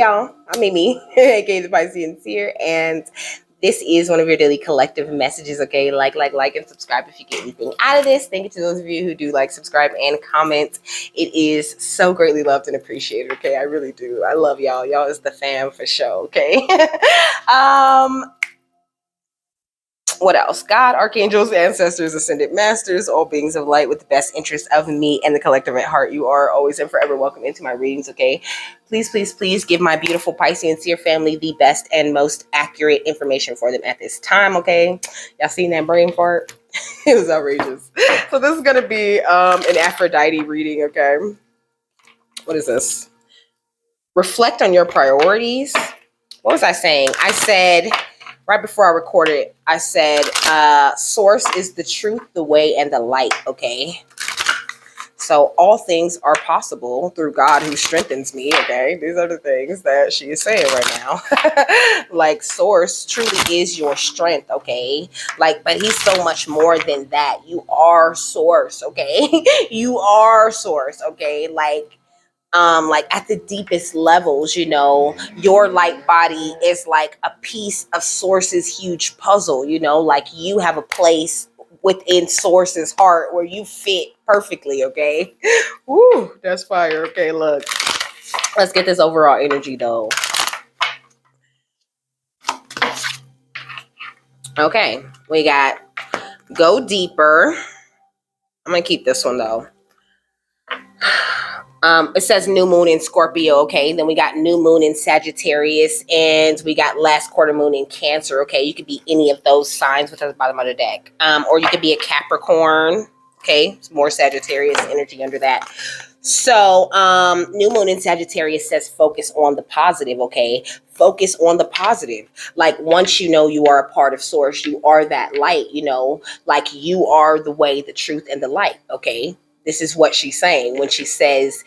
y'all, I'm Mimi, aka the Piscean Seer, and this is one of your daily collective messages, okay? Like, and subscribe if you get anything out of this. Thank you to those of you who do like, subscribe, and comment. It is so greatly loved and appreciated, okay? I really do. I love y'all. Y'all is the fam for sure, okay? What else? God, archangels, ancestors, ascended masters, all beings of light with the best interest of me and the collective at heart. You are always and forever welcome into my readings, okay? Please, please, please give my beautiful Piscean Seer family the best and most accurate information for them at this time, okay? Y'all seen that brain fart? It was outrageous. So this is going to be an Aphrodite reading, okay? What is this? Reflect on your priorities. What was I saying? I said... right before I recorded, I said, source is the truth, the way, and the light, okay? So all things are possible through God who strengthens me, okay? These are the things that she is saying right now. Like, source truly is your strength, okay? Like, but he's so much more than that. You are source, okay? You are source, okay? Like at the deepest levels, you know, your light body is like a piece of Source's huge puzzle, you know, like you have a place within Source's heart where you fit perfectly, okay? Woo, that's fire. Okay, look. Let's get this overall energy, though. Okay, we got go deeper. I'm going to keep this one, though. It says new moon in Scorpio, okay? Then we got new moon in Sagittarius, and we got last quarter moon in Cancer, okay? You could be any of those signs, which is the bottom of the deck. Or you could be a Capricorn, okay? It's more Sagittarius energy under that. So new moon in Sagittarius says focus on the positive, okay? Focus on the positive. Like, once you know you are a part of Source, you are that light, you know? Like, you are the way, the truth, and the light, okay? This is what she's saying when she says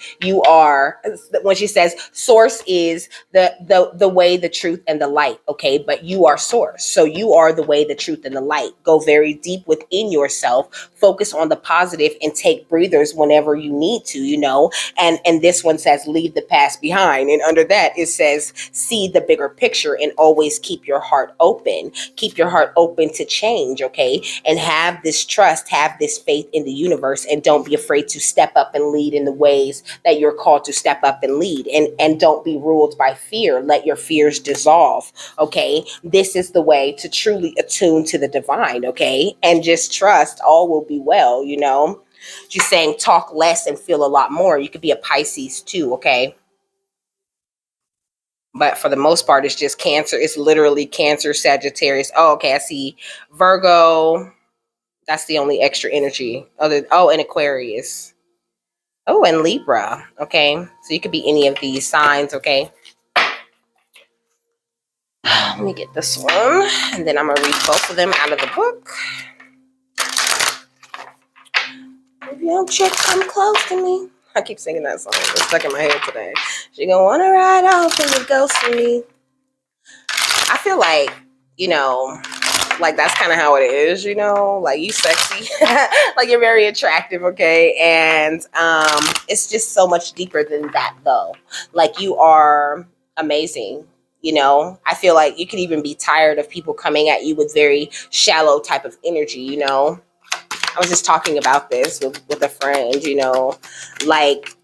source is the way, the truth, and the light, okay? But you are source. So you are the way, the truth, and the light. Go very deep within yourself, focus on the positive, and take breathers whenever you need to, you know? And this one says leave the past behind. And under that, it says see the bigger picture and always keep your heart open. Keep your heart open to change, okay? And have this trust, have this faith in the universe, and don't be afraid to step up and lead in the ways that you're called to step up and lead, and don't be ruled by fear. Let your fears dissolve, okay? This is the way to truly attune to the divine, okay? And just trust all will be well, you know? She's saying talk less and feel a lot more. You could be a Pisces too, okay? But for the most part, it's just Cancer. It's literally Cancer, Sagittarius. Oh, okay, I see Virgo. That's the only extra energy. And Aquarius. Oh, and Libra. Okay. So you could be any of these signs, okay? Let me get this one. And then I'm going to read both of them out of the book. If you don't chick, come close to me. I keep singing that song. It's stuck in my head today. She gonna want to ride off in the ghost for me. I feel like, you know... like, that's kind of how it is, you know? Like, you sexy. Like, you're very attractive, okay? And it's just so much deeper than that, though. Like, you are amazing, you know? I feel like you could even be tired of people coming at you with very shallow type of energy, you know? I was just talking about this with a friend, you know? Like,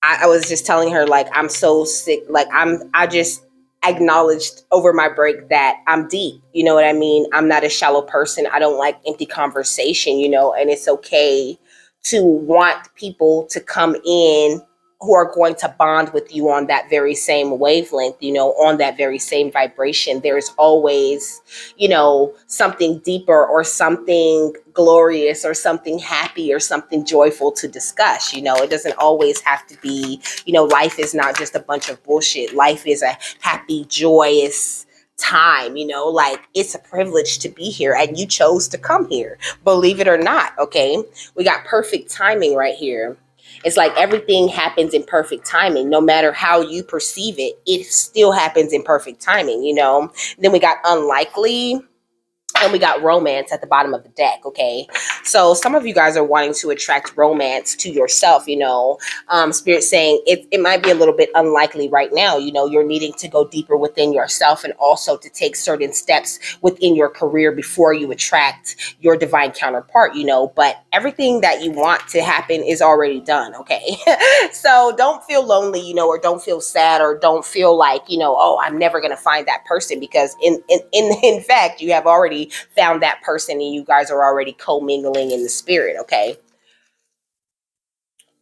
I was just telling her, like, I'm so sick. Like, I just acknowledged over my break that I'm deep, you know what I mean? I'm not a shallow person. I don't like empty conversation, you know, and it's okay to want people to come in who are going to bond with you on that very same wavelength, you know, on that very same vibration. There's always, you know, something deeper or something glorious or something happy or something joyful to discuss. You know, it doesn't always have to be, you know, life is not just a bunch of bullshit. Life is a happy, joyous time, you know, like, it's a privilege to be here and you chose to come here, believe it or not. Okay. We got perfect timing right here. It's like everything happens in perfect timing. No matter how you perceive it, it still happens in perfect timing, you know? Then we got unlikely. And we got romance at the bottom of the deck, okay? So some of you guys are wanting to attract romance to yourself, you know. Spirit saying it might be a little bit unlikely right now, you know. You're needing to go deeper within yourself and also to take certain steps within your career before you attract your divine counterpart, you know. But everything that you want to happen is already done, okay? So don't feel lonely, you know, or don't feel sad, or don't feel like, you know, oh, I'm never going to find that person, because in fact, you have already found that person and you guys are already commingling in the spirit, okay?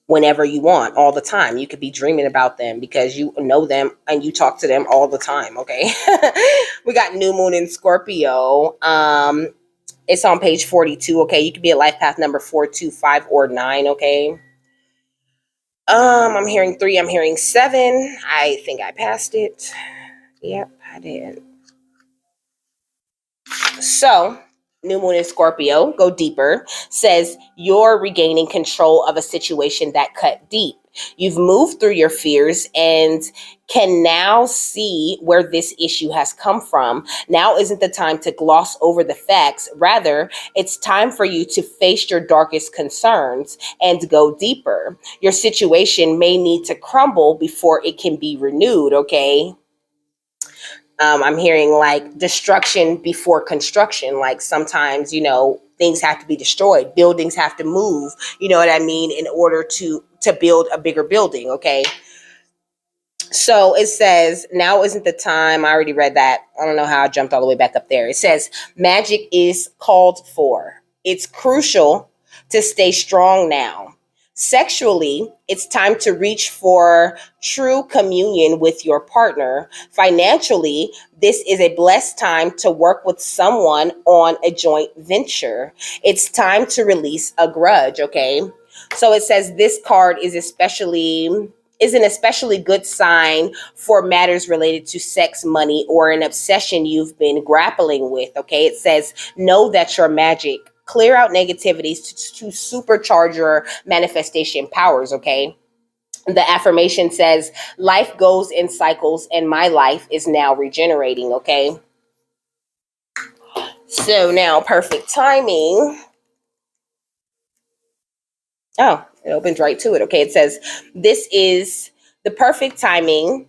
Whenever you want, all the time. You could be dreaming about them because you know them and you talk to them all the time, okay? We got new moon in Scorpio. It's on page 42, okay? You could be at life path number 4, 2, 5, or 9, okay? I'm hearing 3, I'm hearing 7. I think I passed it. Yep, I did. So, new moon in Scorpio, go deeper, says you're regaining control of a situation that cut deep. You've moved through your fears and can now see where this issue has come from. Now isn't the time to gloss over the facts. Rather, it's time for you to face your darkest concerns and go deeper. Your situation may need to crumble before it can be renewed, okay? I'm hearing like destruction before construction. Like sometimes, you know, things have to be destroyed. Buildings have to move, you know what I mean, in order to build a bigger building, okay? So it says, now isn't the time. I already read that. I don't know how I jumped all the way back up there. It says, magic is called for. It's crucial to stay strong now. Sexually, it's time to reach for true communion with your partner. Financially, this is a blessed time to work with someone on a joint venture. It's time to release a grudge, okay? So it says this card is an especially good sign for matters related to sex, money, or an obsession you've been grappling with, okay? It says, know that your magic. Clear out negativities to supercharge your manifestation powers, okay? The affirmation says, life goes in cycles and my life is now regenerating, okay? So now, perfect timing. Oh, it opens right to it, okay? It says, this is the perfect timing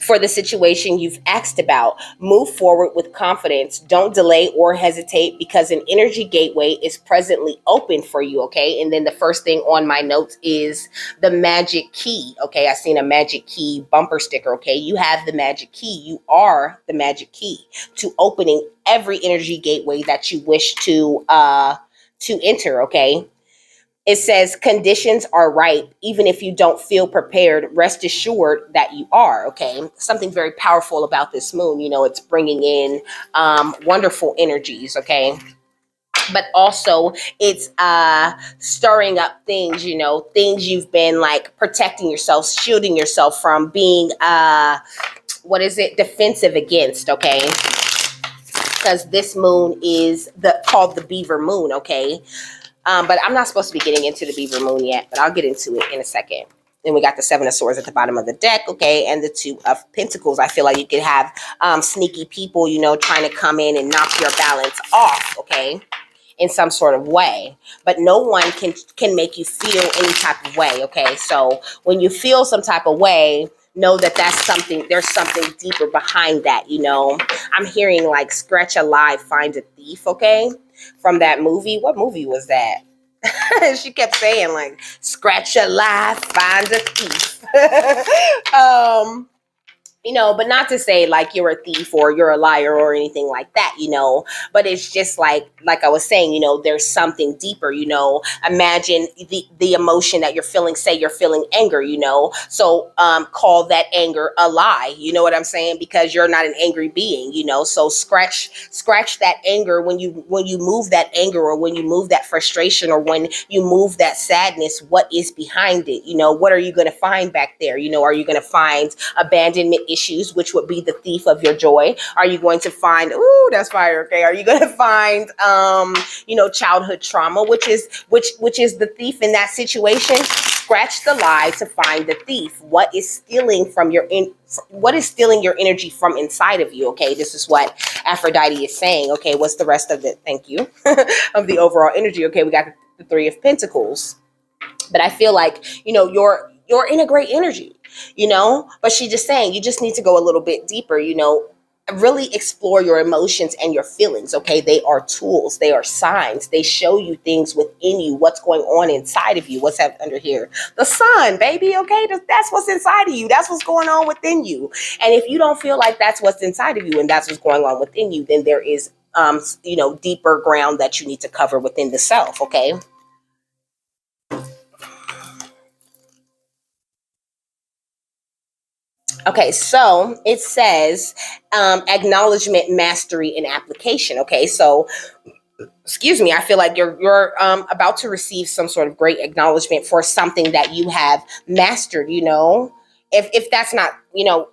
for the situation you've asked about. Move forward with confidence. Don't delay or hesitate, because an energy gateway is presently open for you, okay? And then the first thing on my notes is the magic key, okay? I seen a magic key bumper sticker, okay? You have the magic key. You are the magic key to opening every energy gateway that you wish to enter, okay? It says conditions are right. Even if you don't feel prepared, rest assured that you are, okay? Something very powerful about this moon, you know, it's bringing in wonderful energies, okay? But also it's stirring up things, you know, things you've been like protecting yourself, shielding yourself from being, defensive against, okay? Because this moon is called the beaver moon, okay? But I'm not supposed to be getting into the beaver moon yet, but I'll get into it in a second. Then we got the 7 of swords at the bottom of the deck, okay, and the 2 of pentacles. I feel like you could have sneaky people, you know, trying to come in and knock your balance off, okay, in some sort of way. But no one can make you feel any type of way, okay? So when you feel some type of way, know that there's something deeper behind that, you know? I'm hearing like scratch a lie, find a thief, okay? From that movie. What movie was that? She kept saying like, scratch a lie, find a thief. You know, but not to say like you're a thief or you're a liar or anything like that, you know, but it's just like I was saying, you know, there's something deeper, you know. Imagine the emotion that you're feeling. Say you're feeling anger, you know, so call that anger a lie, you know what I'm saying, because you're not an angry being, you know. So scratch that anger when you move that anger, or when you move that frustration, or when you move that sadness. What is behind it? You know, what are you going to find back there? You know, are you going to find abandonment issues, which would be the thief of your joy? Are you going to find, ooh, that's fire, okay? Are you going to find you know, childhood trauma, which is the thief in that situation? Scratch the lie to find the thief. What is stealing from what is stealing your energy from inside of you? Okay, this is what Aphrodite is saying. Okay, what's the rest of it? Thank you. Of the overall energy. Okay, we got the Three of Pentacles. But I feel like, you're in a great energy, but she's just saying you just need to go a little bit deeper, really explore your emotions and your feelings. Okay, they are tools, they are signs, they show you things within you, what's going on inside of you. What's up under here? The sun, baby. Okay, that's what's inside of you, that's what's going on within you. And if you don't feel like that's what's inside of you and that's what's going on within you, then there is deeper ground that you need to cover within the self. Okay. Okay, so it says acknowledgement, mastery, and application. Okay, so excuse me, I feel like you're about to receive some sort of great acknowledgement for something that you have mastered. If that's not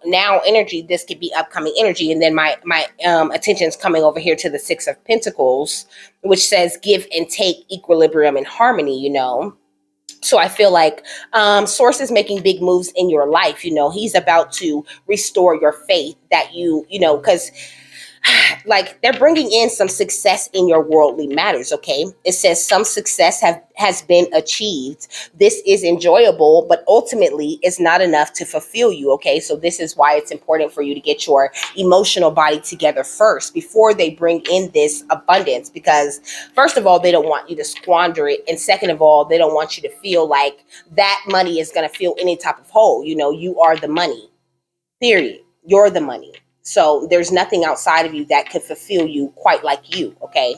now energy, this could be upcoming energy. And then my attention is coming over here to the Six of Pentacles, which says give and take, equilibrium, and harmony. So I feel like Source is making big moves in your life. He's about to restore your faith that because like they're bringing in some success in your worldly matters. Okay, it says some success has been achieved. This is enjoyable, but ultimately it's not enough to fulfill you. Okay, so this is why it's important for you to get your emotional body together first before they bring in this abundance, because first of all, they don't want you to squander it, and second of all, they don't want you to feel like that money is going to fill any type of hole. You are the money, period. You're the money. So there's nothing outside of you that could fulfill you quite like you. Okay.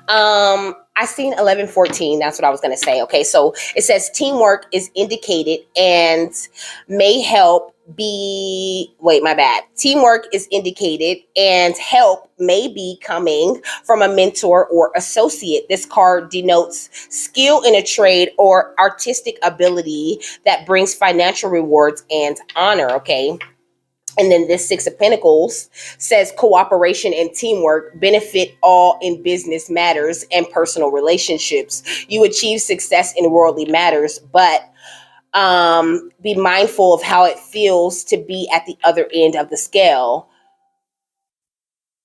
I seen 11:14. That's what I was going to say. Okay. So it says teamwork is indicated and may help Teamwork is indicated and help may be coming from a mentor or associate. This card denotes skill in a trade or artistic ability that brings financial rewards and honor. Okay. And then this Six of Pentacles says cooperation and teamwork benefit all in business matters and personal relationships. You achieve success in worldly matters, but be mindful of how it feels to be at the other end of the scale.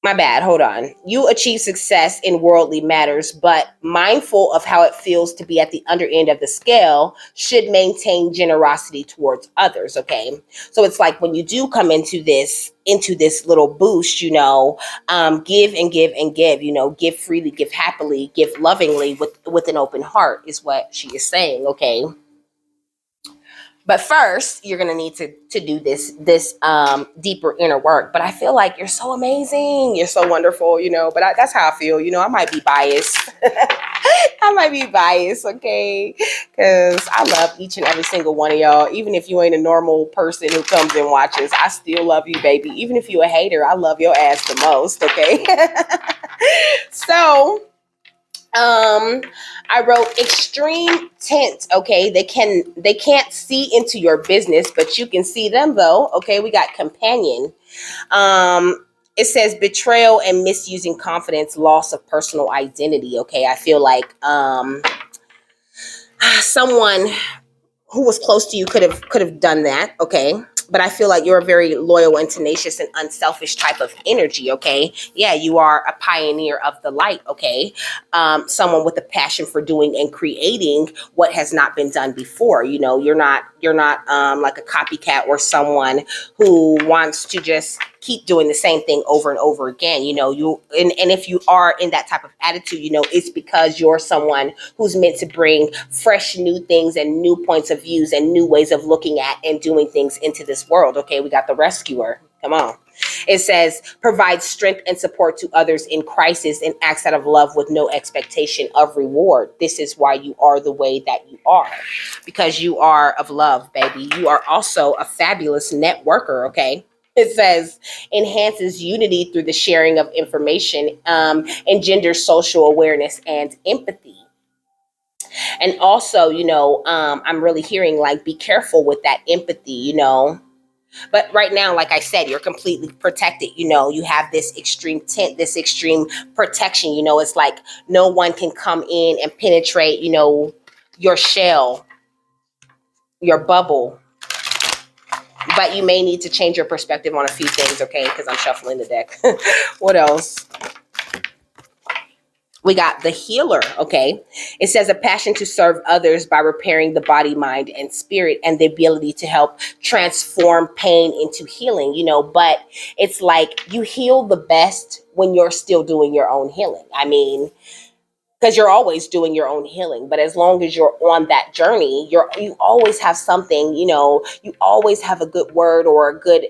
My bad, hold on. You achieve success in worldly matters, but mindful of how it feels to be at the under end of the scale, should maintain generosity towards others. Okay. So it's like when you do come into this little boost, give and give and give, give freely, give happily, give lovingly with an open heart is what she is saying. Okay. But first, you're gonna need to do this deeper inner work. But I feel like you're so amazing, you're so wonderful, But that's how I feel, I might be biased. I might be biased, okay? Because I love each and every single one of y'all. Even if you ain't a normal person who comes and watches, I still love you, baby. Even if you a hater, I love your ass the most, okay? So I wrote extreme tent. Okay, they can't see into your business, but you can see them though. Okay, we got companion. It says betrayal and misusing confidence, loss of personal identity. Okay, I feel like someone who was close to you could have done that. Okay. But I feel like you're a very loyal and tenacious and unselfish type of energy. Okay. Yeah, you are a pioneer of the light. Okay. Someone with a passion for doing and creating what has not been done before. You're not like a copycat or someone who wants to just keep doing the same thing over and over again. And if you are in that type of attitude, it's because you're someone who's meant to bring fresh new things and new points of views and new ways of looking at and doing things into this world. Okay, we got the rescuer. Come on. It says provide strength and support to others in crisis and acts out of love with no expectation of reward. This is why you are the way that you are, because you are of love, baby. You are also a fabulous networker. Okay. It says enhances unity through the sharing of information, engenders social awareness and empathy. And also, I'm really hearing like be careful with that empathy, But right now, like I said, you're completely protected. You have this extreme tent, this extreme protection. It's like no one can come in and penetrate, your shell. your bubble, but you may need to change your perspective on a few things, okay? Because I'm shuffling the deck. What else? We got the healer, okay? It says a passion to serve others by repairing the body, mind, and spirit, and the ability to help transform pain into healing, but it's like you heal the best when you're still doing your own healing. I mean, because you're always doing your own healing, but as long as you're on that journey, you always have something, you always have a good word or a good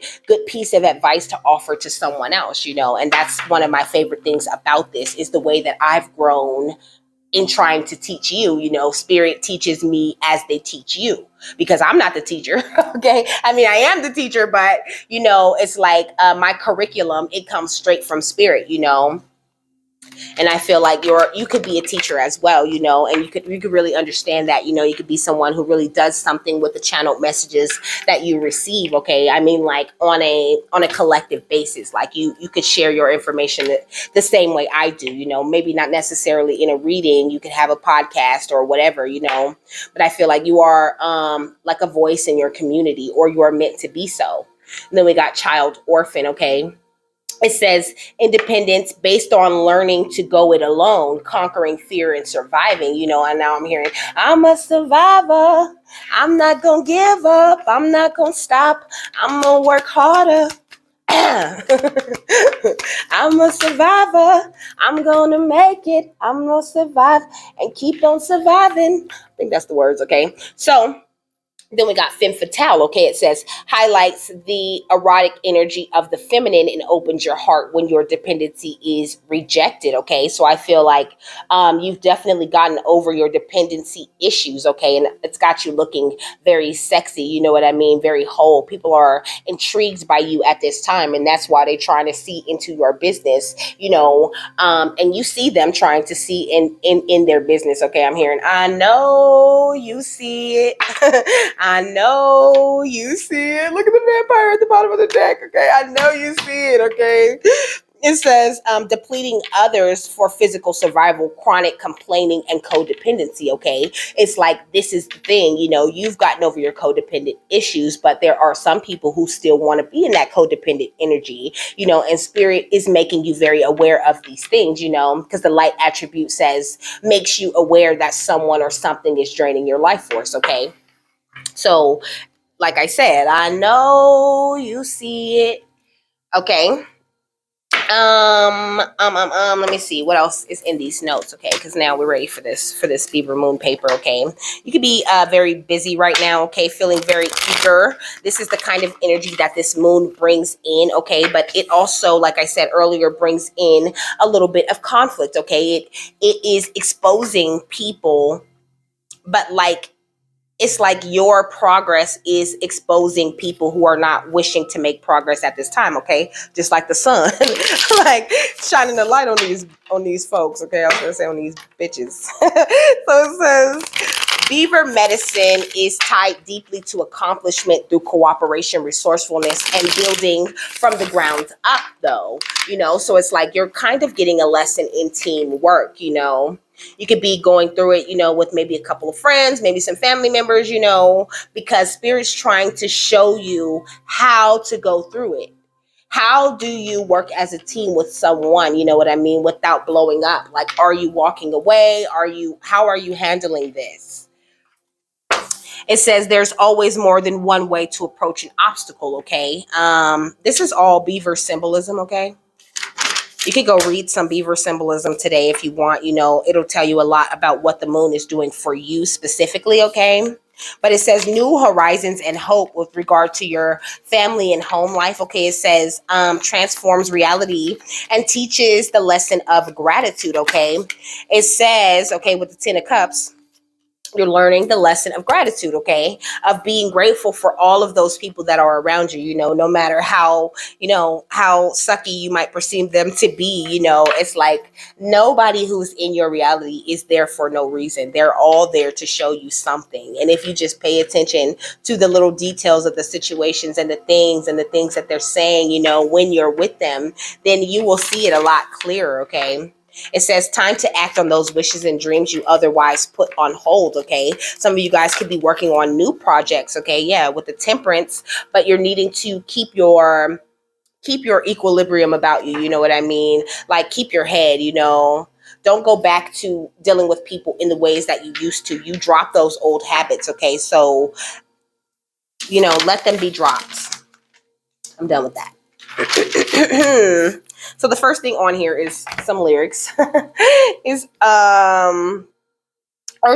piece of advice to offer to someone else, and that's one of my favorite things about this is the way that I've grown in trying to teach you. Spirit teaches me as they teach you, because I'm not the teacher. Okay, I mean, I am the teacher, but it's like my curriculum, it comes straight from spirit. And I feel like you could be a teacher as well, and you could really understand that, you could be someone who really does something with the channeled messages that you receive. Okay, I mean, like on a collective basis, like you could share your information the same way I do. Maybe not necessarily in a reading. You could have a podcast or whatever, but I feel like you are like a voice in your community, or you are meant to be so. And then we got child orphan. Okay. It says independence based on learning to go it alone, conquering fear and surviving, and now I'm hearing, I'm a survivor. I'm not going to give up. I'm not going to stop. I'm going to work harder. I'm a survivor. I'm going to make it. I'm going to survive and keep on surviving. I think that's the words. Okay. So then we got femme fatale. Okay, it says highlights the erotic energy of the feminine and opens your heart when your dependency is rejected. Okay, so I feel like you've definitely gotten over your dependency issues. Okay, and it's got you looking very sexy. You know what I mean? Very whole. People are intrigued by you at this time, and that's why they're trying to see into your business. And you see them trying to see in their business. Okay, I'm hearing, I know you see it. I know you see it. Look at the vampire at the bottom of the deck. Okay, I know you see it. Okay. It says depleting others for physical survival, chronic complaining, and codependency. Okay, it's like this is the thing. You've gotten over your codependent issues, but there are some people who still want to be in that codependent energy. And spirit is making you very aware of these things. Because the light attribute says makes you aware that someone or something is draining your life force. Okay. So, like I said, I know you see it. Okay. Let me see what else is in these notes. Okay, because now we're ready for this Beaver Moon paper. Okay, you could be very busy right now. Okay, feeling very eager. This is the kind of energy that this moon brings in. Okay, but it also, like I said earlier, brings in a little bit of conflict. Okay, it is exposing people, but like, it's like your progress is exposing people who are not wishing to make progress at this time. Okay, just like the sun, like shining the light on these folks. Okay, I was gonna say on these bitches. So it says Beaver medicine is tied deeply to accomplishment through cooperation, resourcefulness, and building from the ground up. Though so it's like you're kind of getting a lesson in teamwork. You could be going through it, with maybe a couple of friends, maybe some family members, because Spirit's trying to show you how to go through it. How do you work as a team with someone, you know what I mean, without blowing up? Like, are you walking away? How are you handling this? It says there's always more than one way to approach an obstacle, okay? This is all Beaver symbolism, okay? You could go read some Beaver symbolism today if you want. It'll tell you a lot about what the moon is doing for you specifically, okay? But it says new horizons and hope with regard to your family and home life, okay? It says transforms reality and teaches the lesson of gratitude, okay? It says, okay, with the Ten of Cups, you're learning the lesson of gratitude, okay? Of being grateful for all of those people that are around you, no matter how sucky you might perceive them to be, it's like nobody who's in your reality is there for no reason. They're all there to show you something. And if you just pay attention to the little details of the situations and the things that they're saying, when you're with them, then you will see it a lot clearer, okay? It says time to act on those wishes and dreams you otherwise put on hold, okay? Some of you guys could be working on new projects, okay? Yeah, with the Temperance, but you're needing to keep your equilibrium about you, you know what I mean? Like keep your head, you know. Don't go back to dealing with people in the ways that you used to. You drop those old habits, okay? So, you know, let them be dropped. I'm done with that. So the first thing on here is some lyrics. Is Earth,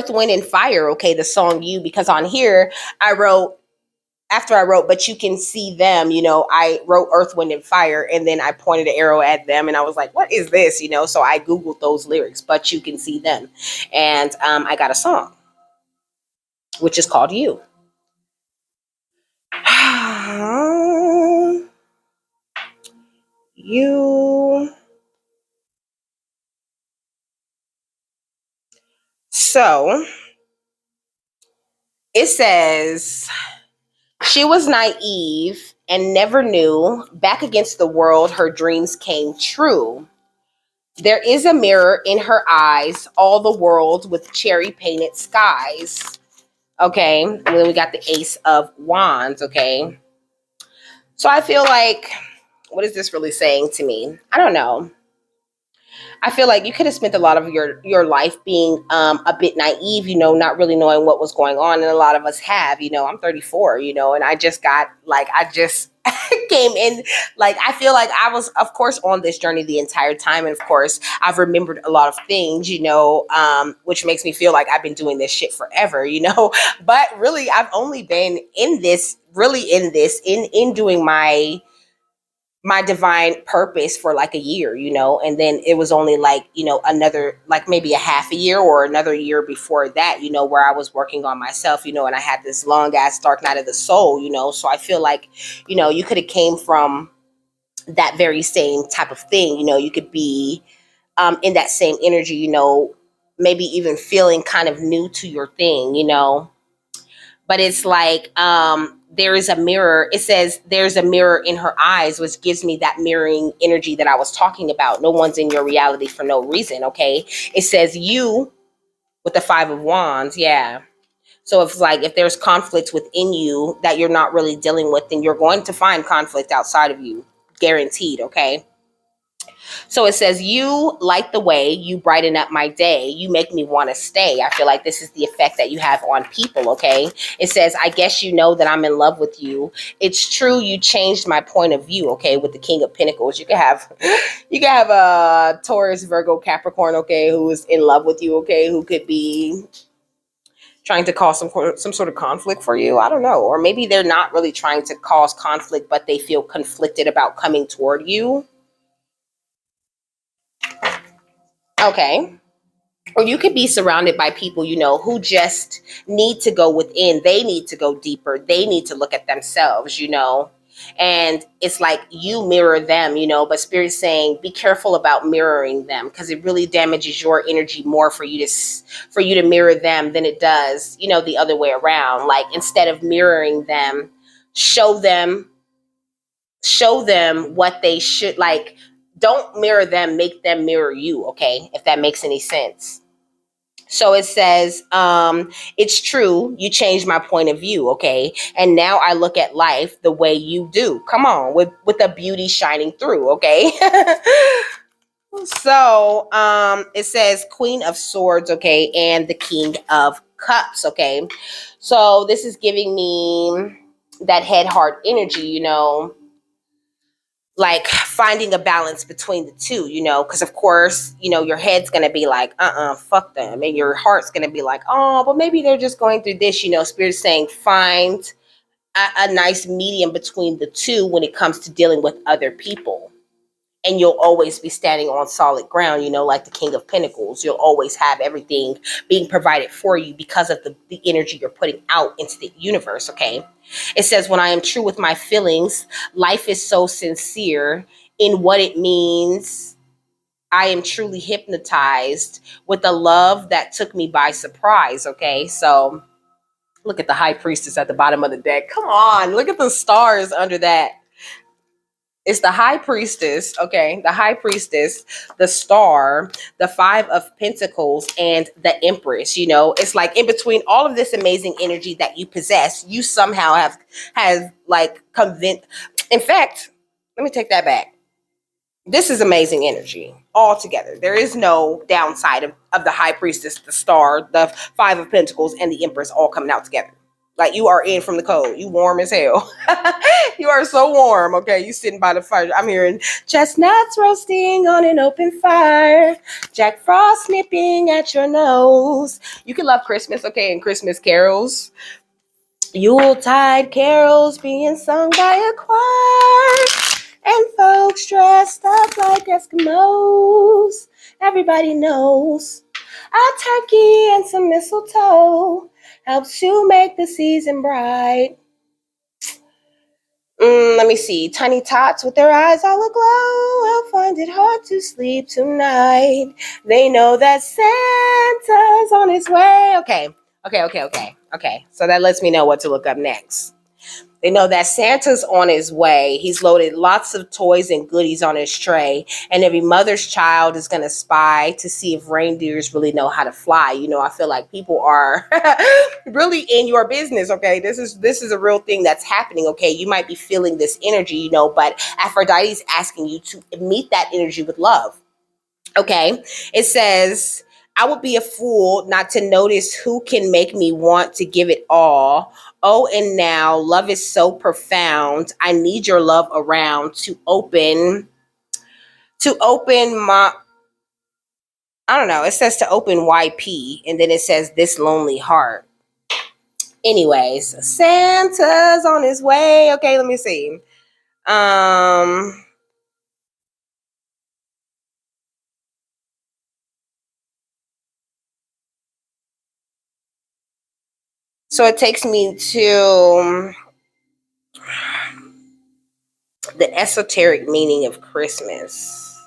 Wind, and Fire, okay, the song You, because on here I wrote, after I wrote, but you can see them, you know, I wrote Earth, Wind, and Fire, and then I pointed an arrow at them, and I was like, what is this, you know? So I Googled those lyrics, but you can see them. And I got a song, which is called You. You. So it says, she was naive and never knew, back against the world, her dreams came true. There is a mirror in her eyes, all the world with cherry painted skies. Okay, and then we got the Ace of Wands, okay? So I feel like, what is this really saying to me? I don't know. I feel like you could have spent a lot of your life being a bit naive, you know, not really knowing what was going on. And a lot of us have, you know, I'm 34, you know, and I just got like, I just came in, like, I feel like I was, of course, on this journey the entire time. And of course, I've remembered a lot of things, you know, which makes me feel like I've been doing this shit forever, you know, but really I've only been in this, in doing my divine purpose for like a year, you know, and then it was only like, you know, another, like maybe a half a year or another year before that, you know, where I was working on myself, you know, and I had this long ass dark night of the soul, you know. So I feel like, you know, you could have came from that very same type of thing, you know. You could be in that same energy, you know, maybe even feeling kind of new to your thing, you know. But it's like there is a mirror. It says there's a mirror in her eyes, which gives me that mirroring energy that I was talking about. No one's in your reality for no reason, okay? It says you with the Five of Wands, yeah. So if like if there's conflict within you that you're not really dealing with, then you're going to find conflict outside of you, guaranteed, okay? So it says, you light the way, you brighten up my day, you make me want to stay. I feel like this is the effect that you have on people, okay? It says, I guess you know that I'm in love with you. It's true, you changed my point of view, okay, with the King of Pentacles. You can have a Taurus, Virgo, Capricorn, okay, who is in love with you, okay, who could be trying to cause some sort of conflict for you. I don't know. Or maybe they're not really trying to cause conflict, but they feel conflicted about coming toward you. Okay. Or you could be surrounded by people, you know, who just need to go within. They need to go deeper. They need to look at themselves, you know. And it's like you mirror them, you know, but Spirit's saying be careful about mirroring them, because it really damages your energy more for you to mirror them than it does, you know, the other way around. Like instead of mirroring them, show them what they should, like, don't mirror them, make them mirror you, okay? If that makes any sense. So it says, it's true, you changed my point of view, okay? And now I look at life the way you do. Come on, with the beauty shining through, okay? So it says Queen of Swords, okay, and the King of Cups, okay? So this is giving me that head heart energy, you know, like finding a balance between the two, you know, because of course, you know, your head's gonna be like, fuck them, and your heart's gonna be like, oh, but maybe they're just going through this, you know. Spirit's saying find a nice medium between the two when it comes to dealing with other people, and you'll always be standing on solid ground, you know, like the King of Pentacles. You'll always have everything being provided for you because of the energy you're putting out into the universe, okay? It says, when I am true with my feelings, life is so sincere in what it means. I am truly hypnotized with the love that took me by surprise, okay? So look at the High Priestess at the bottom of the deck. Come on, look at the stars under that. It's the high priestess, okay? The high priestess, the star, the five of pentacles, and the empress. You know, it's like in between all of this amazing energy that you possess, you somehow have like convinced. In fact, let me take that back. This is amazing energy altogether. There is no downside of the high priestess, the star, the five of pentacles, and the empress all coming out together. Like you are in from the cold. You warm as hell. You are so warm. Okay, you sitting by the fire. I'm hearing chestnuts roasting on an open fire, Jack Frost nipping at your nose. You can love Christmas, okay, and Christmas carols. Yuletide carols being sung by a choir, and folks dressed up like Eskimos. Everybody knows a turkey and some mistletoe helps to make the season bright. Let me see. Tiny tots with their eyes all aglow will find it hard to sleep tonight. They know that Santa's on his way. Okay. So that lets me know what to look up next. They know that Santa's on his way. He's loaded lots of toys and goodies on his tray. And every mother's child is going to spy to see if reindeers really know how to fly. You know, I feel like people are really in your business, okay? This is a real thing that's happening, okay? You might be feeling this energy, you know, but Aphrodite is asking you to meet that energy with love, okay? It says, I would be a fool not to notice who can make me want to give it all. Oh, and now love is so profound. I need your love around to open my, I don't know. It says to open YP, and then it says this lonely heart. Anyways, Santa's on his way. Okay, let me see. So it takes me to the esoteric meaning of Christmas.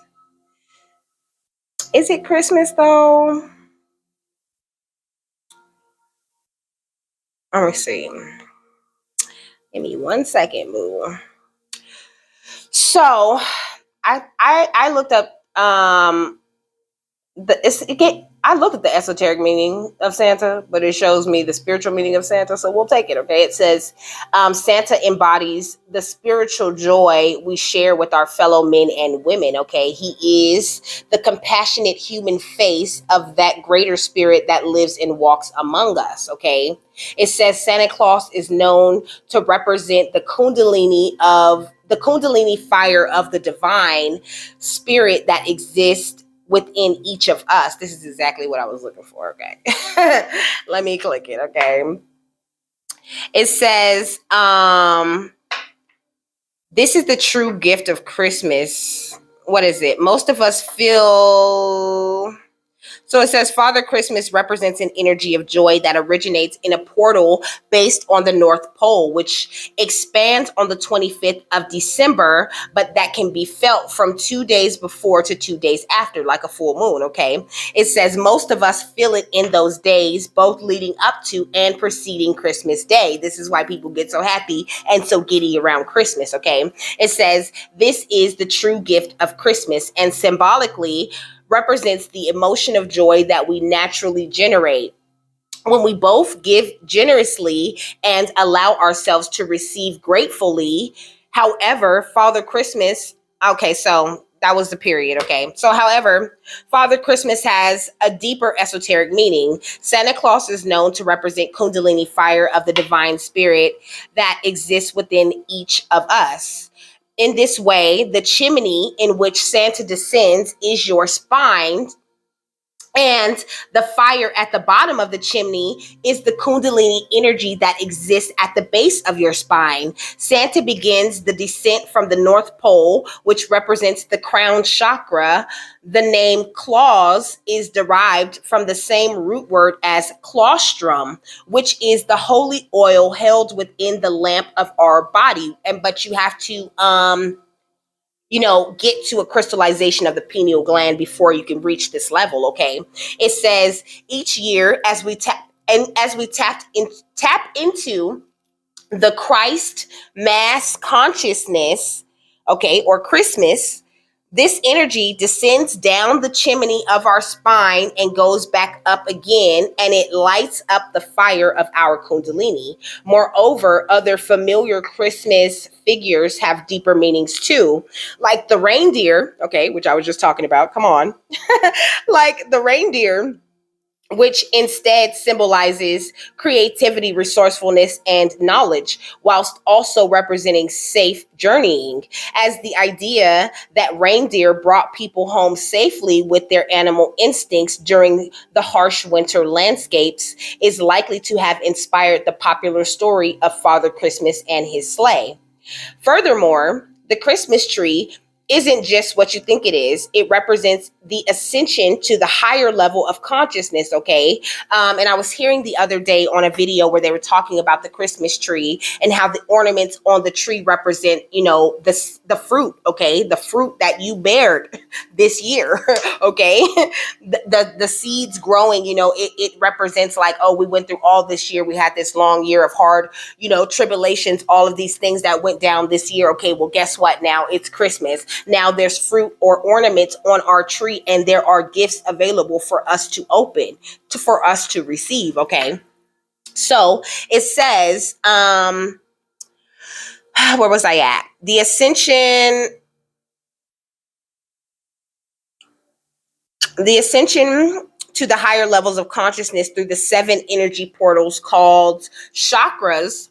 Is it Christmas though? Let me see. Give me 1 second, boo. So I looked up I looked at the esoteric meaning of Santa, but it shows me the spiritual meaning of Santa, so we'll take it, okay? It says, Santa embodies the spiritual joy we share with our fellow men and women, okay? He is the compassionate human face of that greater spirit that lives and walks among us, okay? It says Santa Claus is known to represent the Kundalini fire of the divine spirit that exists within each of us. This is exactly what I was looking for, okay? Let me click it, okay? It says, this is the true gift of Christmas. What is it? Most of us feel... So it says Father Christmas represents an energy of joy that originates in a portal based on the North Pole, which expands on the 25th of December, but that can be felt from 2 days before to 2 days after, like a full moon, okay? It says most of us feel it in those days, both leading up to and preceding Christmas Day. This is why people get so happy and so giddy around Christmas, okay? It says this is the true gift of Christmas, and symbolically represents the emotion of joy that we naturally generate when we both give generously and allow ourselves to receive gratefully. However, Father Christmas, okay, so that was the period, okay? So, however, Father Christmas has a deeper esoteric meaning. Santa Claus is known to represent Kundalini fire of the divine spirit that exists within each of us. In this way, the chimney in which Santa descends is your spine, and the fire at the bottom of the chimney is the Kundalini energy that exists at the base of your spine. Santa begins the descent from the North Pole, which represents the crown chakra. The name Claus is derived from the same root word as claustrum, which is the holy oil held within the lamp of our body. But you have to get to a crystallization of the pineal gland before you can reach this level, okay? It says each year as we tap into the Christ mass consciousness, okay, or Christmas, this energy descends down the chimney of our spine and goes back up again, and it lights up the fire of our Kundalini. Moreover, other familiar Christmas figures have deeper meanings too, like the reindeer, okay, which I was just talking about. Come on. Like the reindeer, which instead symbolizes creativity, resourcefulness, and knowledge, whilst also representing safe journeying, as the idea that reindeer brought people home safely with their animal instincts during the harsh winter landscapes is likely to have inspired the popular story of Father Christmas and his sleigh. Furthermore, the Christmas tree isn't just what you think it is. It represents the ascension to the higher level of consciousness, okay? And I was hearing the other day on a video where they were talking about the Christmas tree and how the ornaments on the tree represent, the fruit, okay? The fruit that you bared this year, okay? The seeds growing, it represents like, oh, we went through all this year. We had this long year of hard, tribulations, all of these things that went down this year. Okay, well, guess what? Now it's Christmas. Now there's fruit or ornaments on our tree, and there are gifts available for us to open, for us to receive. Okay. So it says, where was I at? The ascension to the higher levels of consciousness through the 7 energy portals called chakras,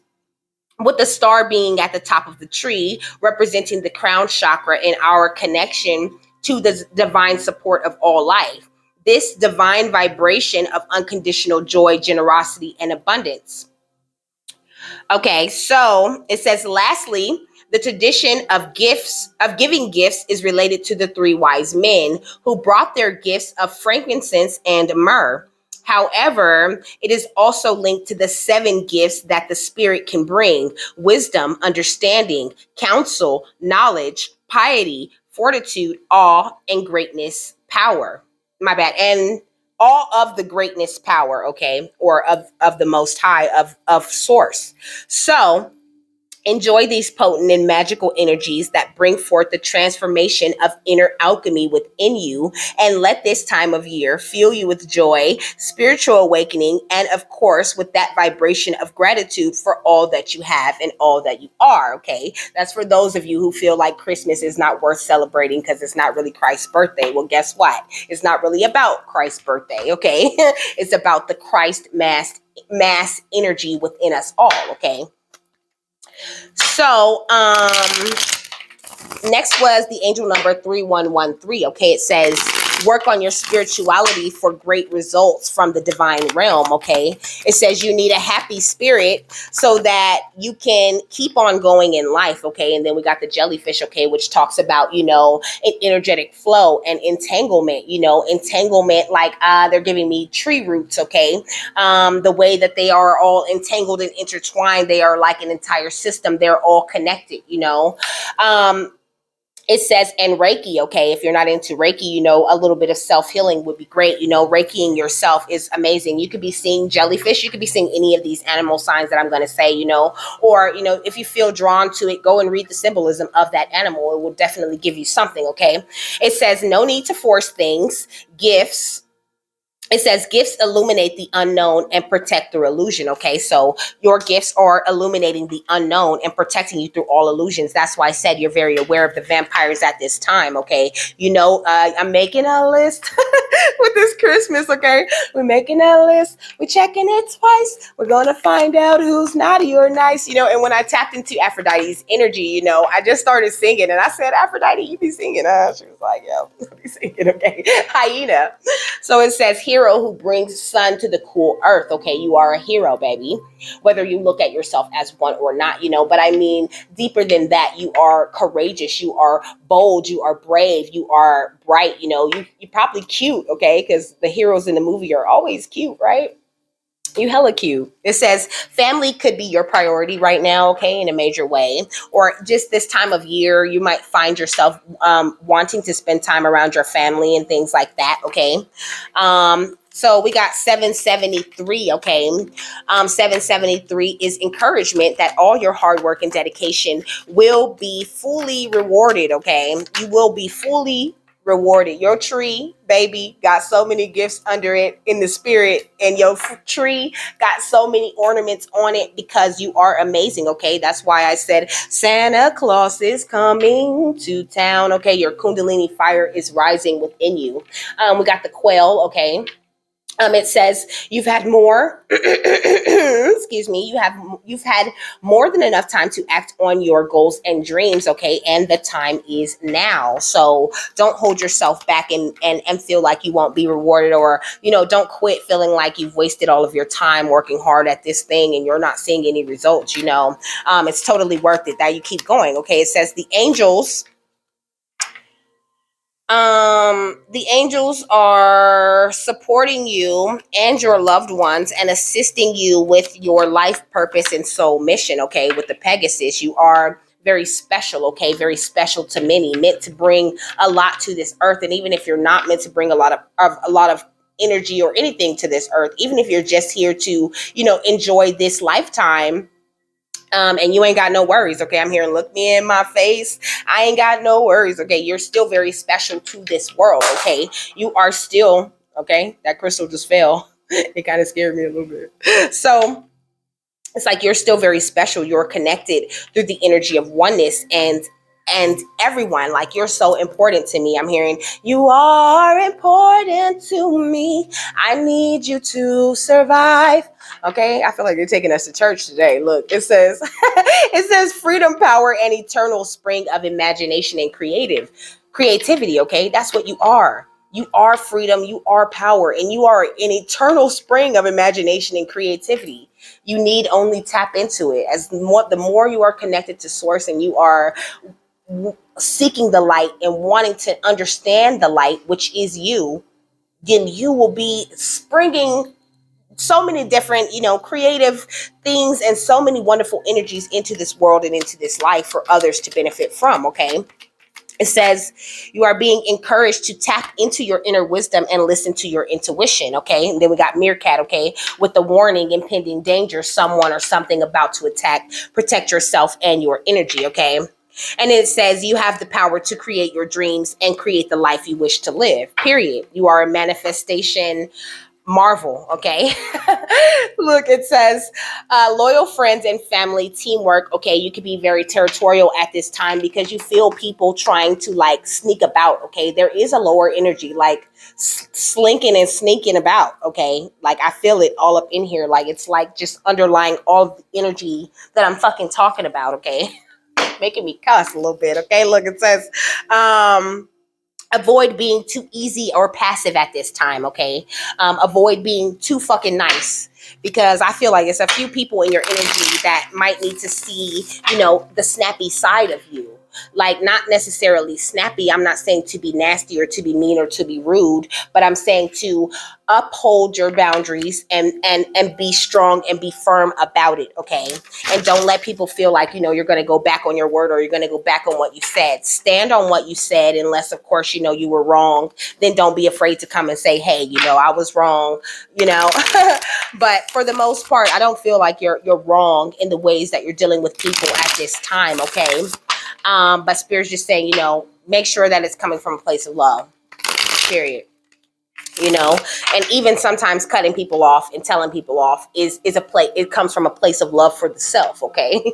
with the star being at the top of the tree, representing the crown chakra and our connection to the divine support of all life. This divine vibration of unconditional joy, generosity, and abundance. Okay, so it says, lastly, the tradition of giving gifts is related to the 3 wise men who brought their gifts of frankincense and myrrh. However, it is also linked to the 7 gifts that the spirit can bring: wisdom, understanding, counsel, knowledge, piety, fortitude, awe, and greatness power. My bad. And all of the greatness power, okay, or of the most high, of source. So enjoy these potent and magical energies that bring forth the transformation of inner alchemy within you, and let this time of year fill you with joy, spiritual awakening, and of course, with that vibration of gratitude for all that you have and all that you are, okay? That's for those of you who feel like Christmas is not worth celebrating because it's not really Christ's birthday. Well, guess what? It's not really about Christ's birthday, okay? It's about the Christ mass energy within us all, okay? So, next was the angel number 3113. Okay, it says, work on your spirituality for great results from the divine realm. Okay, it says you need a happy spirit so that you can keep on going in life. Okay, and then we got the jellyfish, okay, which talks about, an energetic flow and entanglement, entanglement, like they're giving me tree roots. Okay, the way that they are all entangled and intertwined, they are like an entire system. They're all connected, It says, and Reiki, okay, if you're not into Reiki, a little bit of self-healing would be great. Reikiing yourself is amazing. You could be seeing jellyfish. You could be seeing any of these animal signs that I'm going to say, or, if you feel drawn to it, go and read the symbolism of that animal. It will definitely give you something, okay? It says, no need to force things, gifts. It says gifts illuminate the unknown and protect through illusion. Okay, so your gifts are illuminating the unknown and protecting you through all illusions. That's why I said you're very aware of the vampires at this time. Okay, I'm making a list with this Christmas. Okay, we're making a list. We're checking it twice. We're gonna find out who's naughty or nice. And when I tapped into Aphrodite's energy, I just started singing, and I said, Aphrodite, you be singing? She was like, yo, you be singing. Okay, hyena. So it says here, who brings sun to the cool earth. Okay, you are a hero, baby, whether you look at yourself as one or not, but I mean, deeper than that, you are courageous, you are bold, you are brave, you are bright, you're probably cute, okay, because the heroes in the movie are always cute, right? You hella cute. It says family could be your priority right now, okay, in a major way. Or just this time of year, you might find yourself wanting to spend time around your family and things like that, okay? So we got 773, okay? 773 is encouragement that all your hard work and dedication will be fully rewarded, okay? You will be fully rewarded. Your tree, baby, got so many gifts under it in the spirit, and your tree got so many ornaments on it because you are amazing, okay? That's why I said Santa Claus is coming to town, okay? Your Kundalini fire is rising within you. We got the quail, okay? It says you've had more, excuse me, you've had more than enough time to act on your goals and dreams, okay? And the time is now. So don't hold yourself back and feel like you won't be rewarded, or, don't quit feeling like you've wasted all of your time working hard at this thing and you're not seeing any results, It's totally worth it that you keep going, okay? It says the angels are supporting you and your loved ones and assisting you with your life purpose and soul mission, okay? With the Pegasus, you are very special, okay? Very special to many, meant to bring a lot to this earth. And even if you're not meant to bring a lot of energy or anything to this earth, even if you're just here to, enjoy this lifetime, and you ain't got no worries, okay? I'm here and look me in my face. I ain't got no worries, okay? You're still very special to this world, okay? You are still, okay? That crystal just fell. It kind of scared me a little bit. So it's like you're still very special. You're connected through the energy of oneness and everyone. Like, you're so important to me. I'm hearing you are important to me. I need you to survive. Okay, I feel like you're taking us to church today. Look, it says it says freedom, power, and eternal spring of imagination and creativity. Okay, that's what you are. You are freedom, you are power, and you are an eternal spring of imagination and creativity. You need only tap into it. The more you are connected to source and you are seeking the light and wanting to understand the light, which is you, then you will be springing so many different, creative things and so many wonderful energies into this world and into this life for others to benefit from, okay? It says you are being encouraged to tap into your inner wisdom and listen to your intuition, okay? And then we got Meerkat, okay? With the warning, impending danger, someone or something about to attack. Protect yourself and your energy, okay? And it says you have the power to create your dreams and create the life you wish to live, period. You are a manifestation marvel, okay? Look, it says loyal friends and family, teamwork, okay? You could be very territorial at this time because you feel people trying to like sneak about, okay? There is a lower energy, like slinking and sneaking about, okay? Like, I feel it all up in here. Like, it's like just underlying all the energy that I'm fucking talking about, okay? Making me cuss a little bit, okay? Look, it says avoid being too easy or passive at this time, okay? Avoid being too fucking nice, because I feel like it's a few people in your energy that might need to see, the snappy side of you. Like, not necessarily snappy. I'm not saying to be nasty or to be mean or to be rude, but I'm saying to uphold your boundaries and be strong and be firm about it, okay? And don't let people feel like, you're going to go back on your word or you're going to go back on what you said. Stand on what you said, unless, of course, you were wrong. Then don't be afraid to come and say, hey, I was wrong, But for the most part, I don't feel like you're wrong in the ways that you're dealing with people at this time, okay? But Spirit's just saying, make sure that it's coming from a place of love, period. And even sometimes cutting people off and telling people off is a place. It comes from a place of love for the self, okay?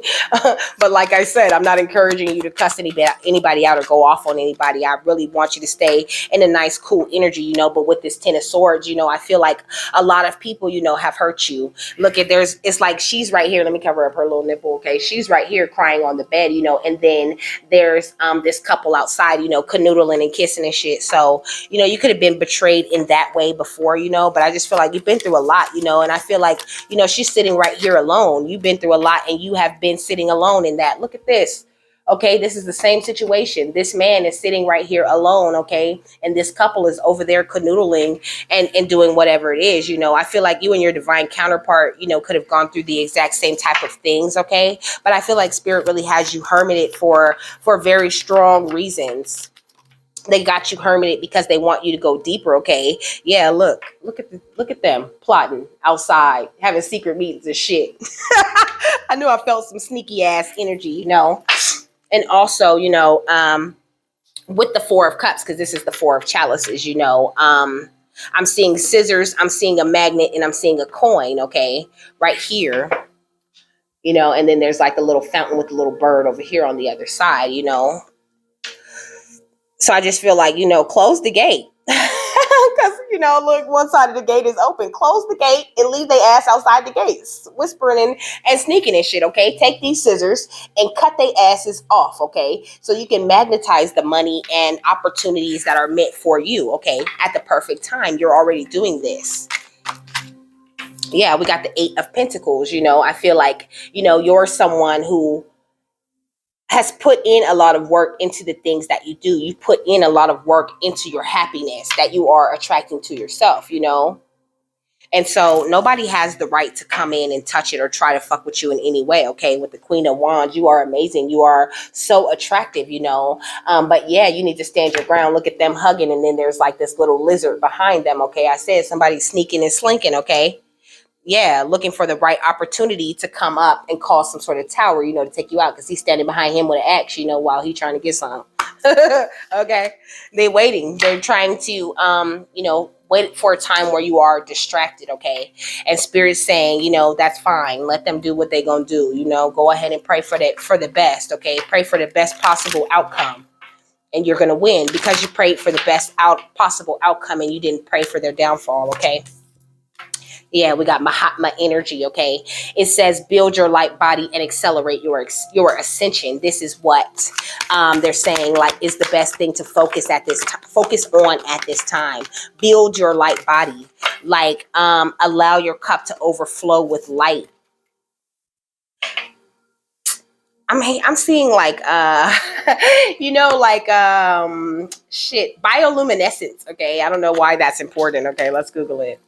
But like I said, I'm not encouraging you to cuss anybody out or go off on anybody. I really want you to stay in a nice, cool energy, But with this Ten of Swords, I feel like a lot of people, have hurt you. Look at it's like she's right here. Let me cover up her little nipple, okay? She's right here crying on the bed, And then there's this couple outside, canoodling and kissing and shit. So, you could have been betrayed in that way before, but I just feel like you've been through a lot, and I feel like, she's sitting right here alone. You've been through a lot and you have been sitting alone in that. Look at this. Okay, this is the same situation. This man is sitting right here alone, okay? And this couple is over there canoodling and doing whatever it is, I feel like you and your divine counterpart, could have gone through the exact same type of things, okay? But I feel like Spirit really has you hermited for very strong reasons. They got you hermited because they want you to go deeper, okay? Yeah, look at them plotting outside, having secret meetings and shit. I knew I felt some sneaky ass energy, And also, with the Four of Cups, because this is the Four of Chalices, I'm seeing scissors, I'm seeing a magnet, and I'm seeing a coin, okay, right here, and then there's like a little fountain with a little bird over here on the other side. So I just feel like, close the gate. Because, look, one side of the gate is open. Close the gate and leave their ass outside the gates, whispering and sneaking and shit, okay? Take these scissors and cut their asses off, okay? So you can magnetize the money and opportunities that are meant for you, okay? At the perfect time, you're already doing this. Yeah, we got the Eight of Pentacles, I feel like, you're someone who has put in a lot of work into the things that you do. You put in a lot of work into your happiness that you are attracting to yourself, And so nobody has the right to come in and touch it or try to fuck with you in any way, okay? With the Queen of Wands, you are amazing. You are so attractive, But yeah, you need to stand your ground. Look at them hugging, and then there's like this little lizard behind them, okay? I said somebody's sneaking and slinking, okay? Yeah, looking for the right opportunity to come up and cause some sort of tower, to take you out, because he's standing behind him with an axe, while he's trying to get some. Okay. They're waiting. They're trying to, wait for a time where you are distracted, okay? And Spirit's saying, that's fine. Let them do what they're going to do, go ahead and pray for the best, okay? Pray for the best possible outcome. And you're going to win because you prayed for the best possible outcome and you didn't pray for their downfall, okay? Yeah, we got Mahatma energy, okay? It says build your light body and accelerate your ascension. This is what they're saying, like, is the best thing to focus on at this time. Build your light body. Like, allow your cup to overflow with light. I'm seeing like shit, bioluminescence, okay? I don't know why that's important. Okay, let's Google it.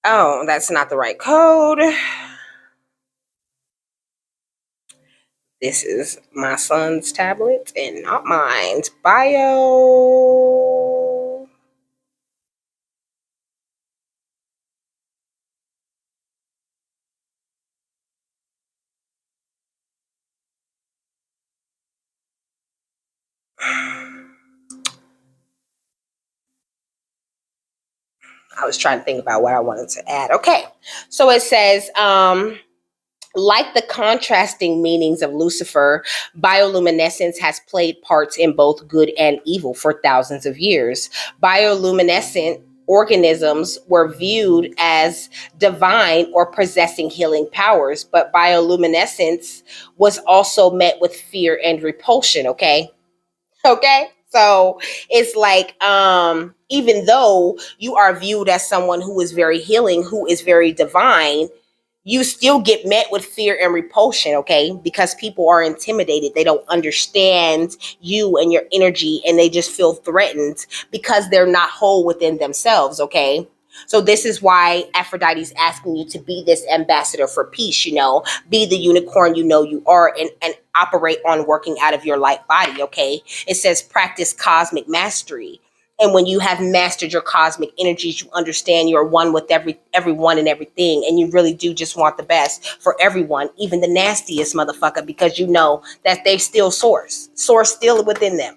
Oh, that's not the right code. This is my son's tablet and not mine. Bio. I was trying to think about what I wanted to add. Okay, so it says, like the contrasting meanings of Lucifer, bioluminescence has played parts in both good and evil for thousands of years. Bioluminescent organisms were viewed as divine or possessing healing powers, but bioluminescence was also met with fear and repulsion, okay? Okay? So it's like, even though you are viewed as someone who is very healing, who is very divine, you still get met with fear and repulsion, okay? Because people are intimidated. They don't understand you and your energy, and they just feel threatened because they're not whole within themselves, okay? So this is why Aphrodite's asking you to be this ambassador for peace, be the unicorn you are, and operate on working out of your light body, okay? It says practice cosmic mastery. And when you have mastered your cosmic energies, you understand you're one with everyone and everything. And you really do just want the best for everyone, even the nastiest motherfucker, because you know that they still source still within them.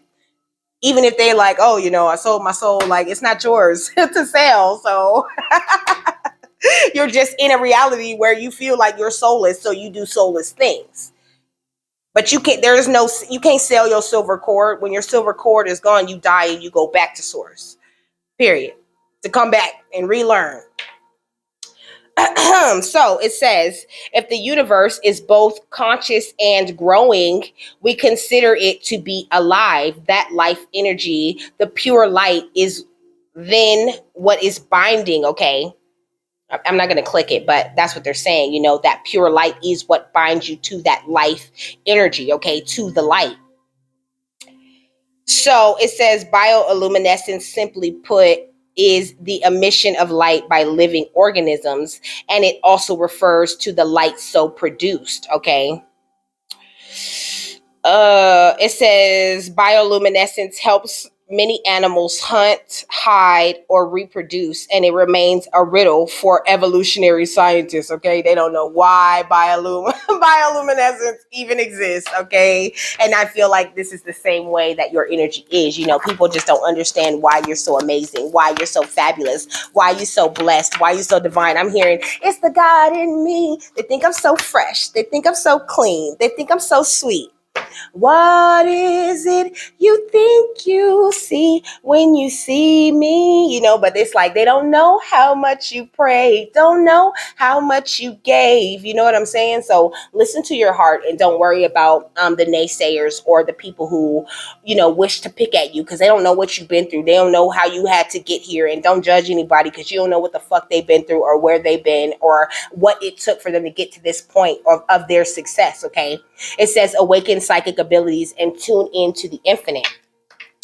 Even if they like, oh, I sold my soul, like, it's not yours to sell. So you're just in a reality where you feel like you're soulless. So you do soulless things. But you can't sell your silver cord. When your silver cord is gone, you die and you go back to source. Period. To come back and relearn. So it says, if the universe is both conscious and growing, we consider it to be alive. That life energy, the pure light, is then what is binding, okay? I'm not going to click it, but that's what they're saying. That pure light is what binds you to that life energy, okay? To the light. So it says bioluminescence, simply put, is the emission of light by living organisms, and it also refers to the light so produced. Okay. It says bioluminescence helps many animals hunt, hide, or reproduce, and it remains a riddle for evolutionary scientists. Okay, they don't know why bioluminescence even exists. Okay, and I feel like this is the same way that your energy is. You know, people just don't understand why you're so amazing, why you're so fabulous, why you're so blessed, why you're so divine. I'm hearing it's the God in me. They think I'm so fresh. They think I'm so clean. They think I'm so sweet. What is it you think you see when you see me? You know, but it's like they don't know how much you prayed, don't know how much you gave. You know what I'm saying? So listen to your heart and don't worry about the naysayers or the people who, you know, wish to pick at you because they don't know what you've been through. They don't know how you had to get here. And don't judge anybody because you don't know what the fuck they've been through or where they've been or what it took for them to get to this point of their success. Okay. It says awaken psychic abilities and tune into the infinite.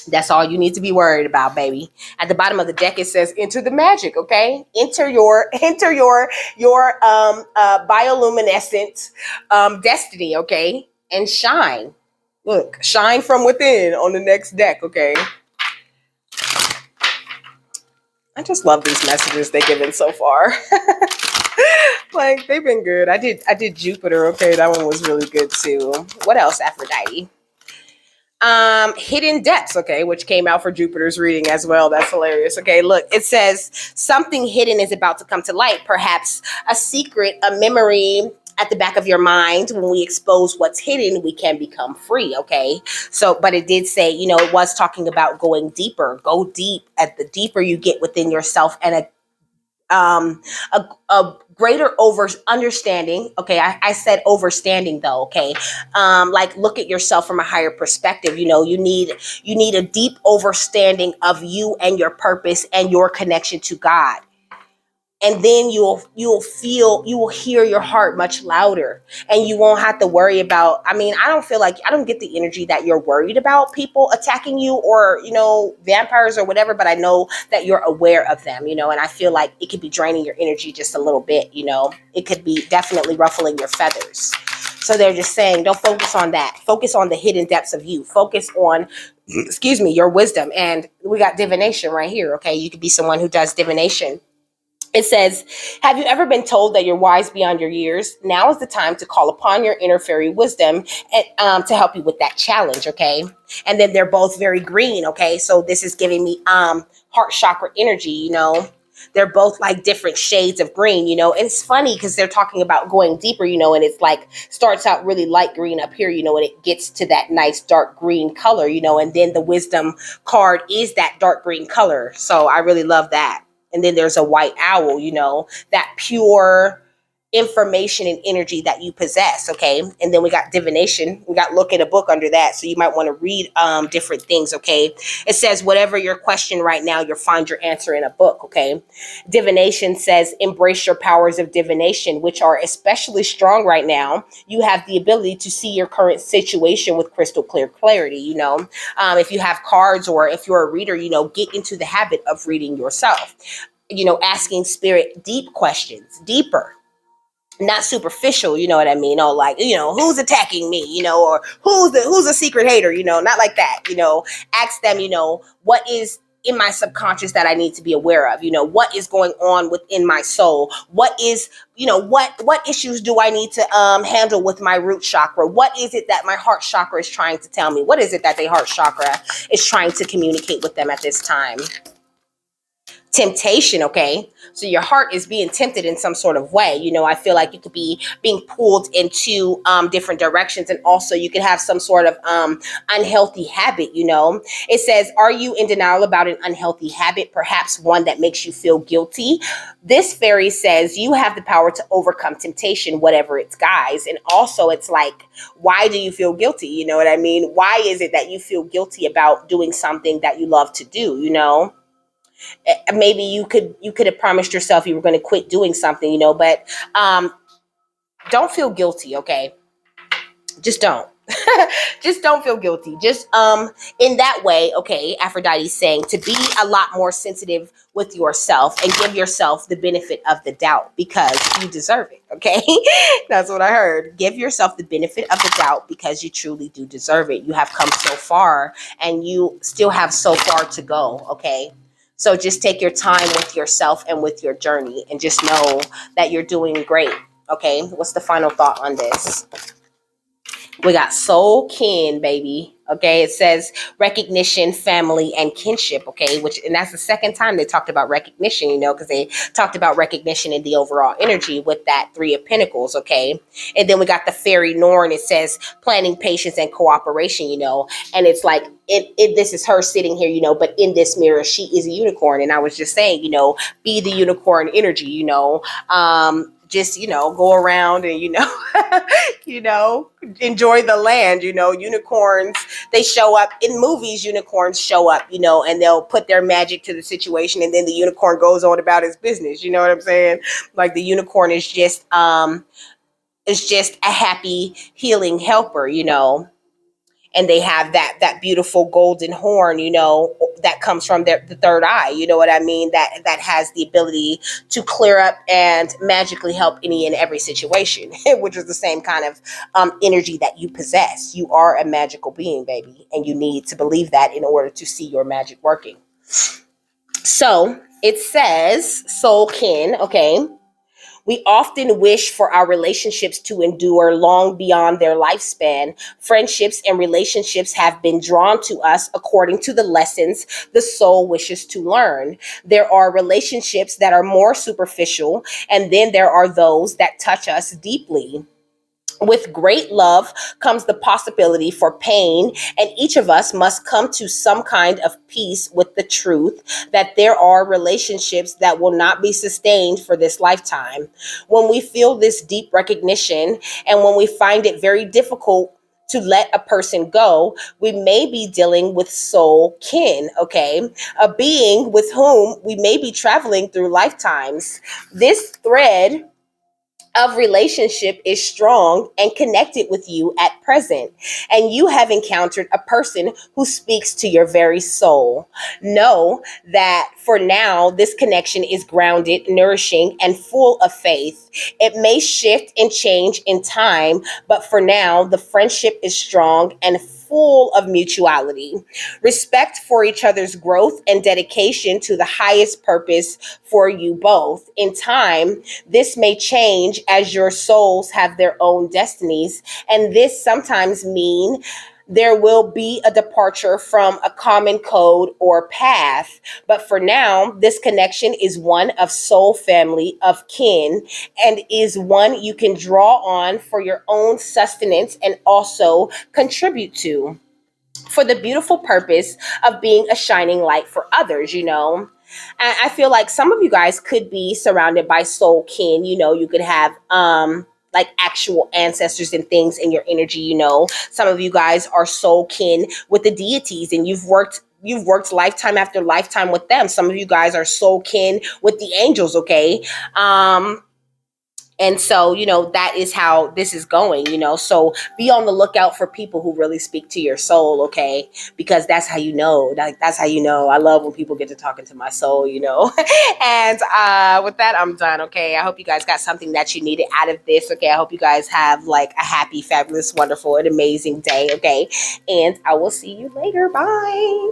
That's all you need to be worried about, baby. At the bottom of the deck, it says enter the magic. Okay, enter your bioluminescent destiny. Okay, and shine. Look, shine from within on the next deck. Okay. I just love these messages they're giving so far. Like they've been good. I did Jupiter. Okay, that one was really good too. What else, Aphrodite? Hidden depths, okay, which came out for Jupiter's reading as well. That's hilarious. Okay, look, it says something hidden is about to come to light, perhaps a secret, a memory at the back of your mind. When we expose what's hidden, we can become free. Okay, so but it did say, you know, it was talking about going deeper. Go deep. At the deeper you get within yourself, and a greater over understanding. Okay, I said overstanding though. Okay, like look at yourself from a higher perspective. You know, you need a deep overstanding of you and your purpose and your connection to God. And then you will hear your heart much louder, and you won't have to worry about, I mean, I don't get the energy that you're worried about people attacking you or, you know, vampires or whatever, but I know that you're aware of them, you know, and I feel like it could be draining your energy just a little bit, you know, it could be definitely ruffling your feathers. So they're just saying, don't focus on that. Focus on the hidden depths of you. Focus on, excuse me, your wisdom. And we got divination right here. Okay. You could be someone who does divination. It says, have you ever been told that you're wise beyond your years? Now is the time to call upon your inner fairy wisdom and, to help you with that challenge, okay? And then they're both very green, okay? So this is giving me heart chakra energy, you know? They're both like different shades of green, you know? And it's funny because they're talking about going deeper, you know, and it's like starts out really light green up here, you know, and it gets to that nice dark green color, you know, and then the wisdom card is that dark green color. So I really love that. And then there's a white owl, you know, that pure information and energy that you possess. Okay. And then we got divination. We got look at a book under that. So you might want to read different things. Okay. It says, whatever your question right now, you'll find your answer in a book. Okay. Divination says, embrace your powers of divination, which are especially strong right now. You have the ability to see your current situation with crystal clear clarity. You know, if you have cards or if you're a reader, you know, get into the habit of reading yourself, you know, asking spirit deep questions, deeper, not superficial, you know what I mean? Oh, like, you know, who's attacking me, you know, or who's a secret hater, you know, not like that, you know, ask them, you know, what is in my subconscious that I need to be aware of, you know, what is going on within my soul? What is, you know, what issues do I need to handle with my root chakra? What is it that my heart chakra is trying to tell me? What is it that the heart chakra is trying to communicate with them at this time? Temptation, okay? So your heart is being tempted in some sort of way. You know, I feel like you could be being pulled into different directions, and also you could have some sort of unhealthy habit, you know. It says, are you in denial about an unhealthy habit, perhaps one that makes you feel guilty? This fairy says you have the power to overcome temptation, whatever it's guise. And also it's like, why do you feel guilty? You know what I mean? Why is it that you feel guilty about doing something that you love to do, you know? Maybe you could have promised yourself you were going to quit doing something, you know, but don't feel guilty, okay? Just don't. Just don't feel guilty. Just in that way, okay, Aphrodite's saying to be a lot more sensitive with yourself and give yourself the benefit of the doubt because you deserve it, okay? That's what I heard. Give yourself the benefit of the doubt because you truly do deserve it. You have come so far and you still have so far to go, okay? So just take your time with yourself and with your journey and just know that you're doing great, okay? What's the final thought on this? We got soul kin, baby. Okay, it says recognition, family, and kinship. Okay, and that's the second time they talked about recognition, you know, because they talked about recognition in the overall energy with that Three of Pentacles. Okay, and then we got the fairy Norn. It says planning, patience, and cooperation, you know, and it's like this is her sitting here, you know, but in this mirror, she is a unicorn. And I was just saying, you know, be the unicorn energy, you know. Just, you know, go around and, you know, you know, enjoy the land, you know. Unicorns, they show up in movies. Unicorns show up, you know, and they'll put their magic to the situation, and then the unicorn goes on about his business. You know what I'm saying? Like the unicorn is just a happy healing helper, you know. And they have that beautiful golden horn, you know, that comes from the third eye. You know what I mean? That has the ability to clear up and magically help any and every situation, which is the same kind of energy that you possess. You are a magical being, baby, and you need to believe that in order to see your magic working. So it says soul kin, okay? We often wish for our relationships to endure long beyond their lifespan. Friendships and relationships have been drawn to us according to the lessons the soul wishes to learn. There are relationships that are more superficial, and then there are those that touch us deeply. With great love comes the possibility for pain, and each of us must come to some kind of peace with the truth that there are relationships that will not be sustained for this lifetime. When we feel this deep recognition, and when we find it very difficult to let a person go, we may be dealing with soul kin, okay? A being with whom we may be traveling through lifetimes. This thread of relationship is strong and connected with you at present, and you have encountered a person who speaks to your very soul. Know that for now, this connection is grounded, nourishing, and full of faith. It may shift and change in time, but for now, the friendship is strong and full of mutuality, respect for each other's growth, and dedication to the highest purpose for you both. In time, this may change as your souls have their own destinies, and this sometimes mean there will be a departure from a common code or path. But for now, this connection is one of soul family, of kin, and is one you can draw on for your own sustenance and also contribute to for the beautiful purpose of being a shining light for others, you know. And I feel like some of you guys could be surrounded by soul kin, you know. You could have like actual ancestors and things in your energy, you know. Some of you guys are soul kin with the deities, and you've worked lifetime after lifetime with them. Some of you guys are soul kin with the angels, okay? And so, you know, that is how this is going, you know. So be on the lookout for people who really speak to your soul, okay? Because that's how you know. Like, that's how you know. I love when people get to talking to my soul, you know. And with that, I'm done, okay? I hope you guys got something that you needed out of this, okay? I hope you guys have, like, a happy, fabulous, wonderful, and amazing day, okay? And I will see you later. Bye.